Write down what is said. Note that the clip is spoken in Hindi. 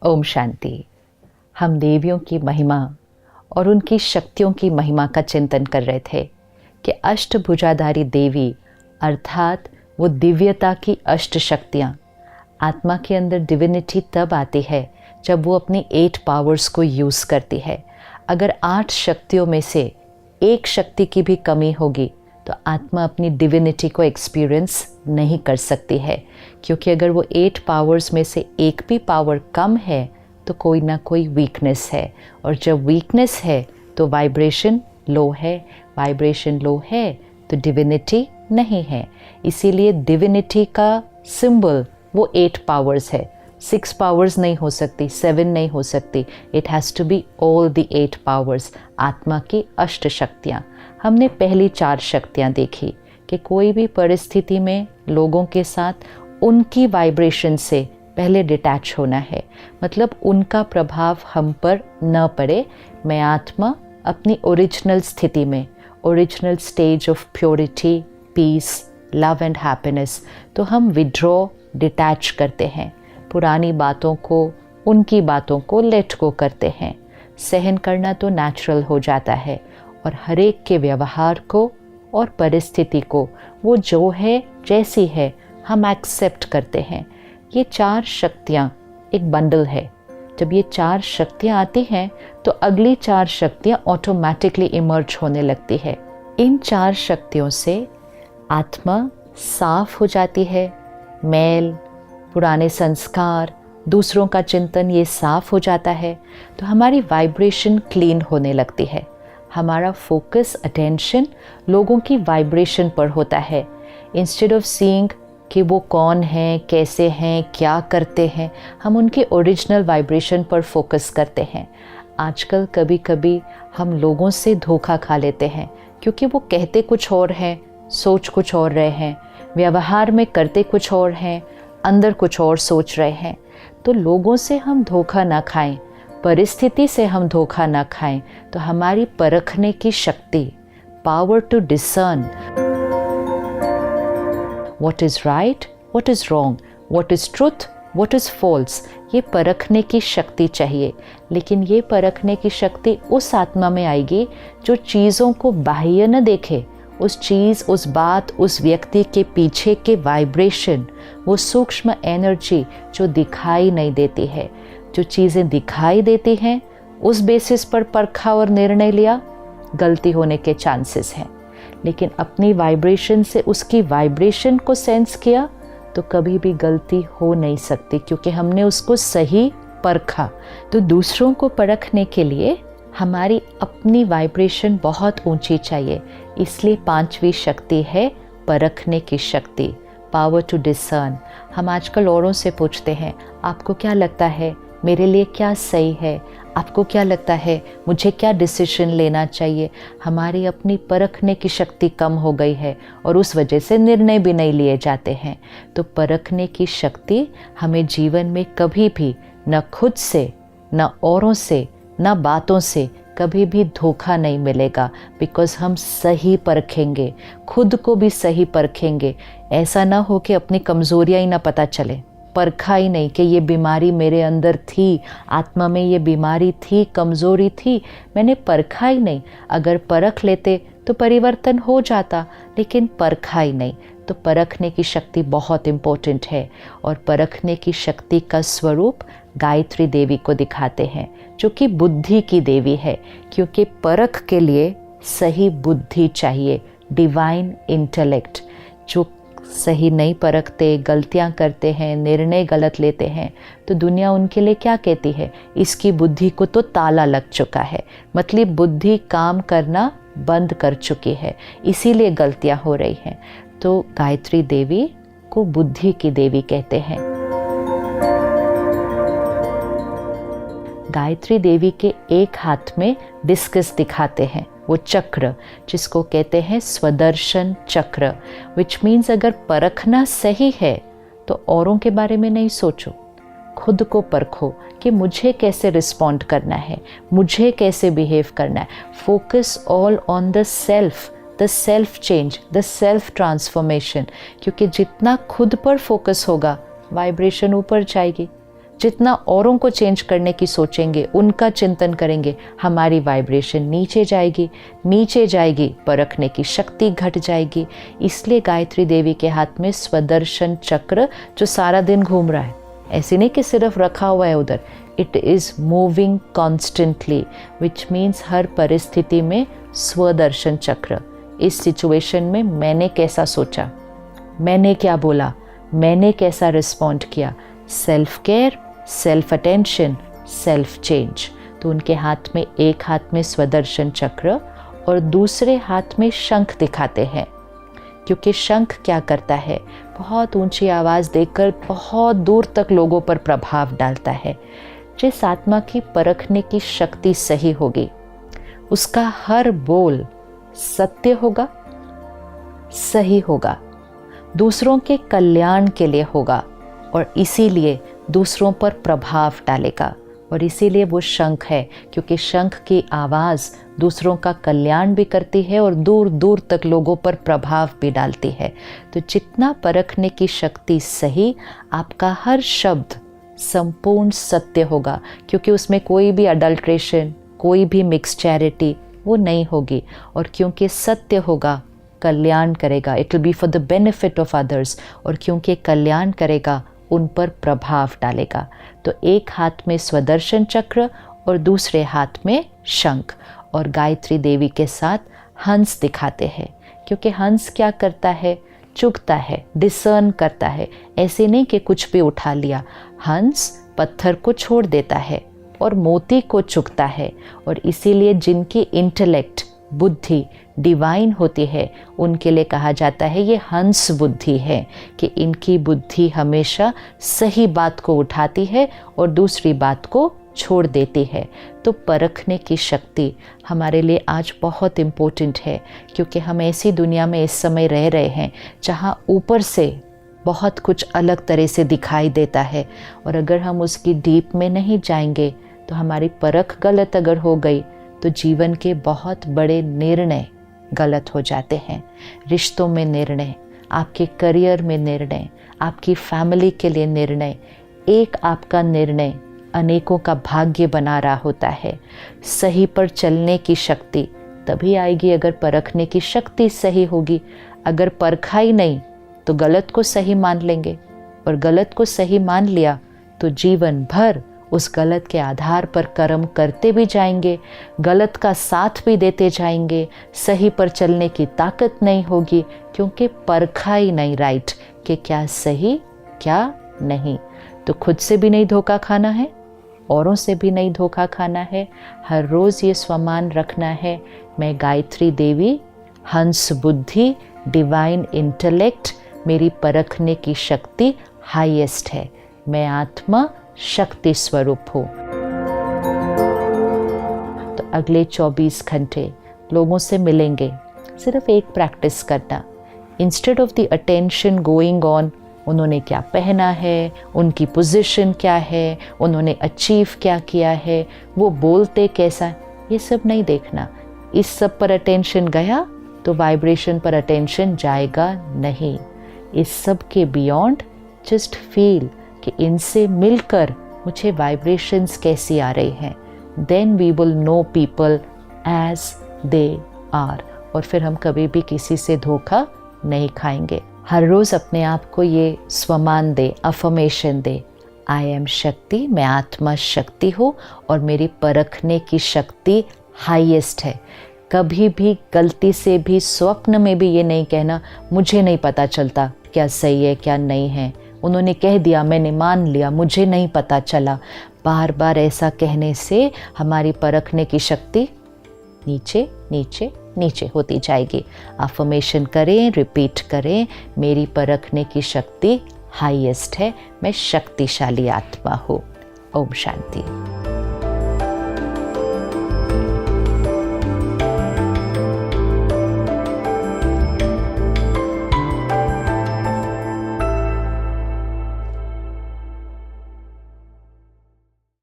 ओम शांति। हम देवियों की महिमा और उनकी शक्तियों की महिमा का चिंतन कर रहे थे कि अष्टभुजाधारी देवी अर्थात वो दिव्यता की अष्ट शक्तियाँ, आत्मा के अंदर डिविनिटी तब आती है जब वो अपनी 8 पावर्स को यूज़ करती है। अगर 8 शक्तियों में से एक शक्ति की भी कमी होगी तो आत्मा अपनी डिविनिटी को एक्सपीरियंस नहीं कर सकती है, क्योंकि अगर वो 8 पावर्स में से एक भी पावर कम है तो कोई ना कोई वीकनेस है, और जब वीकनेस है तो वाइब्रेशन लो है, वाइब्रेशन लो है तो डिविनिटी नहीं है। इसीलिए डिविनिटी का सिंबल वो 8 पावर्स है। 6 पावर्स नहीं हो सकती, 7 नहीं हो सकती, it has to be all the 8 powers, आत्मा की अष्ट शक्तियाँ। हमने पहली 4 शक्तियाँ देखी कि कोई भी परिस्थिति में लोगों के साथ उनकी वाइब्रेशन से पहले डिटैच होना है, मतलब उनका प्रभाव हम पर न पड़े। मैं आत्मा अपनी ओरिजिनल स्थिति में, original stage of purity, peace, love and happiness, तो हम विड्रॉ, डिटैच करते हैं, पुरानी बातों को, उनकी बातों को लेट गो करते हैं। सहन करना तो नेचुरल हो जाता है और हर एक के व्यवहार को और परिस्थिति को वो जो है जैसी है हम एक्सेप्ट करते हैं। ये 4 शक्तियाँ एक बंडल है। जब ये 4 शक्तियाँ आती हैं तो अगली 4 शक्तियाँ ऑटोमेटिकली इमर्ज होने लगती है। इन 4 शक्तियों से आत्मा साफ हो जाती है, मैल, पुराने संस्कार, दूसरों का चिंतन ये साफ हो जाता है, तो हमारी वाइब्रेशन क्लीन होने लगती है। हमारा फोकस, अटेंशन लोगों की वाइब्रेशन पर होता है। इंस्टेड ऑफ सीइंग कि वो कौन हैं, कैसे हैं, क्या करते हैं, हम उनके ओरिजिनल वाइब्रेशन पर फोकस करते हैं। आजकल कभी कभी हम लोगों से धोखा खा लेते हैं, क्योंकि वो कहते कुछ और हैं, सोच कुछ और रहे हैं, व्यवहार में करते कुछ और हैं, अंदर कुछ और सोच रहे हैं। तो लोगों से हम धोखा ना खाएं, परिस्थिति से हम धोखा ना खाएं, तो हमारी परखने की शक्ति, power to discern what is right, what is wrong, what is truth, what is false, ये परखने की शक्ति चाहिए। लेकिन ये परखने की शक्ति उस आत्मा में आएगी जो चीज़ों को बाह्य न देखे, उस चीज़, उस बात, उस व्यक्ति के पीछे के वाइब्रेशन, वो सूक्ष्म एनर्जी जो दिखाई नहीं देती है। जो चीज़ें दिखाई देती हैं उस बेसिस पर परखा और निर्णय लिया, गलती होने के चांसेस हैं। लेकिन अपनी वाइब्रेशन से उसकी वाइब्रेशन को सेंस किया तो कभी भी गलती हो नहीं सकती, क्योंकि हमने उसको सही परखा। तो दूसरों को परखने के लिए हमारी अपनी वाइब्रेशन बहुत ऊंची चाहिए। इसलिए 5वीं शक्ति है परखने की शक्ति, पावर टू डिसर्न। हम आजकल औरों से पूछते हैं, आपको क्या लगता है मेरे लिए क्या सही है, आपको क्या लगता है मुझे क्या डिसीजन लेना चाहिए। हमारी अपनी परखने की शक्ति कम हो गई है और उस वजह से निर्णय भी नहीं लिए जाते हैं। तो परखने की शक्ति हमें जीवन में कभी भी न खुद से, न औरों से, न बातों से कभी भी धोखा नहीं मिलेगा, बिकॉज़ हम सही परखेंगे, खुद को भी सही परखेंगे। ऐसा ना हो कि अपनी कमज़ोरियाँ ही ना पता चले, परखा ही नहीं कि ये बीमारी मेरे अंदर थी, आत्मा में ये बीमारी थी, कमज़ोरी थी, मैंने परखा ही नहीं। अगर परख लेते तो परिवर्तन हो जाता, लेकिन परखा ही नहीं। तो परखने की शक्ति बहुत इम्पोर्टेंट है, और परखने की शक्ति का स्वरूप गायत्री देवी को दिखाते हैं, जो कि बुद्धि की देवी है, क्योंकि परख के लिए सही बुद्धि चाहिए, डिवाइन इंटेलेक्ट। जो सही नहीं परखते, गलतियां करते हैं, निर्णय गलत लेते हैं, तो दुनिया उनके लिए क्या कहती है, इसकी बुद्धि को तो ताला लग चुका है, मतलब बुद्धि काम करना बंद कर चुकी है, इसीलिए गलतियां हो रही हैं। तो गायत्री देवी को बुद्धि की देवी कहते हैं। गायत्री देवी के एक हाथ में डिस्कस दिखाते हैं, वो चक्र जिसको कहते हैं स्वदर्शन चक्र, विच मीन्स अगर परखना सही है तो औरों के बारे में नहीं सोचो, खुद को परखो कि मुझे कैसे रिस्पॉन्ड करना है, मुझे कैसे बिहेव करना है। Focus all on the self, the self change, the self transformation, क्योंकि जितना खुद पर फोकस होगा वाइब्रेशन ऊपर जाएगी। जितना औरों को चेंज करने की सोचेंगे, उनका चिंतन करेंगे, हमारी वाइब्रेशन नीचे जाएगी, परखने की शक्ति घट जाएगी। इसलिए गायत्री देवी के हाथ में स्वदर्शन चक्र जो सारा दिन घूम रहा है, ऐसे नहीं कि सिर्फ रखा हुआ है उधर, it is moving constantly, which means हर परिस्थिति में स्वदर्शन चक्र। इस सिचुएशन में मैंने कैसा सोचा, मैंने क्या बोला, मैंने कैसा रिस्पॉन्ड किया, self care, self attention, self change. तो उनके हाथ में, एक हाथ में स्वदर्शन चक्र और दूसरे हाथ में शंख दिखाते हैं, क्योंकि शंख क्या करता है, बहुत ऊंची आवाज़ देकर बहुत दूर तक लोगों पर प्रभाव डालता है। जिस आत्मा की परखने की शक्ति सही होगी, उसका हर बोल सत्य होगा, सही होगा, दूसरों के कल्याण के लिए होगा और इसीलिए दूसरों पर प्रभाव डालेगा। और इसीलिए वो शंख है, क्योंकि शंख की आवाज़ दूसरों का कल्याण भी करती है और दूर दूर तक लोगों पर प्रभाव भी डालती है। तो जितना परखने की शक्ति सही, आपका हर शब्द संपूर्ण सत्य होगा, क्योंकि उसमें कोई भी अडल्ट्रेशन, कोई भी मिक्सचैरिटी वो नहीं होगी। और क्योंकि सत्य होगा, कल्याण करेगा, it will be for the benefit of others. और क्योंकि कल्याण करेगा, उन पर प्रभाव डालेगा। तो एक हाथ में स्वदर्शन चक्र और दूसरे हाथ में शंख। और गायत्री देवी के साथ हंस दिखाते हैं, क्योंकि हंस क्या करता है, चुगता है, डिसर्न करता है। ऐसे नहीं कि कुछ भी उठा लिया, हंस पत्थर को छोड़ देता है और मोती को चुगता है। और इसीलिए जिनकी इंटेलेक्ट, बुद्धि डिवाइन होती है, उनके लिए कहा जाता है ये हंस बुद्धि है, कि इनकी बुद्धि हमेशा सही बात को उठाती है और दूसरी बात को छोड़ देती है। तो परखने की शक्ति हमारे लिए आज बहुत इम्पोर्टेंट है, क्योंकि हम ऐसी दुनिया में इस समय रह रहे हैं जहाँ ऊपर से बहुत कुछ अलग तरह से दिखाई देता है, और अगर हम उसकी डीप में नहीं जाएंगे तो हमारी परख गलत अगर हो गई तो जीवन के बहुत बड़े निर्णय गलत हो जाते हैं। रिश्तों में निर्णय, आपके करियर में निर्णय, आपकी फैमिली के लिए निर्णय, एक आपका निर्णय अनेकों का भाग्य बना रहा होता है। सही पर चलने की शक्ति तभी आएगी अगर परखने की शक्ति सही होगी। अगर परखा ही नहीं तो गलत को सही मान लेंगे, और गलत को सही मान लिया तो जीवन भर उस गलत के आधार पर कर्म करते भी जाएंगे, गलत का साथ भी देते जाएंगे, सही पर चलने की ताकत नहीं होगी, क्योंकि परखा ही नहीं राइट कि क्या सही क्या नहीं। तो खुद से भी नहीं धोखा खाना है, औरों से भी नहीं धोखा खाना है। हर रोज़ ये स्वमान रखना है, मैं गायत्री देवी, हंस बुद्धि, डिवाइन इंटेलेक्ट, मेरी परखने की शक्ति हाईएस्ट है, मैं आत्मा शक्ति स्वरूप हो। तो अगले 24 घंटे लोगों से मिलेंगे, सिर्फ एक प्रैक्टिस करना, instead of the attention going on उन्होंने क्या पहना है, उनकी पोजीशन क्या है, उन्होंने अचीव क्या किया है, वो बोलते कैसा, ये सब नहीं देखना। इस सब पर अटेंशन गया तो वाइब्रेशन पर अटेंशन जाएगा नहीं। इस सब के बियॉन्ड जस्ट फील कि इनसे मिलकर मुझे वाइब्रेशंस कैसी आ रही हैं, then we will know people as they are, और फिर हम कभी भी किसी से धोखा नहीं खाएंगे। हर रोज़ अपने आप को ये स्वमान दे, अफर्मेशन दे, आई एम शक्ति, मैं आत्मा शक्ति हूँ और मेरी परखने की शक्ति हाईएस्ट है। कभी भी गलती से भी स्वप्न में भी ये नहीं कहना मुझे नहीं पता चलता क्या सही है क्या नहीं है, उन्होंने कह दिया मैंने मान लिया, मुझे नहीं पता चला। बार बार ऐसा कहने से हमारी परखने की शक्ति नीचे नीचे नीचे होती जाएगी। अफर्मेशन करें, रिपीट करें, मेरी परखने की शक्ति हाईएस्ट है, मैं शक्तिशाली आत्मा हूँ। ओम शांति।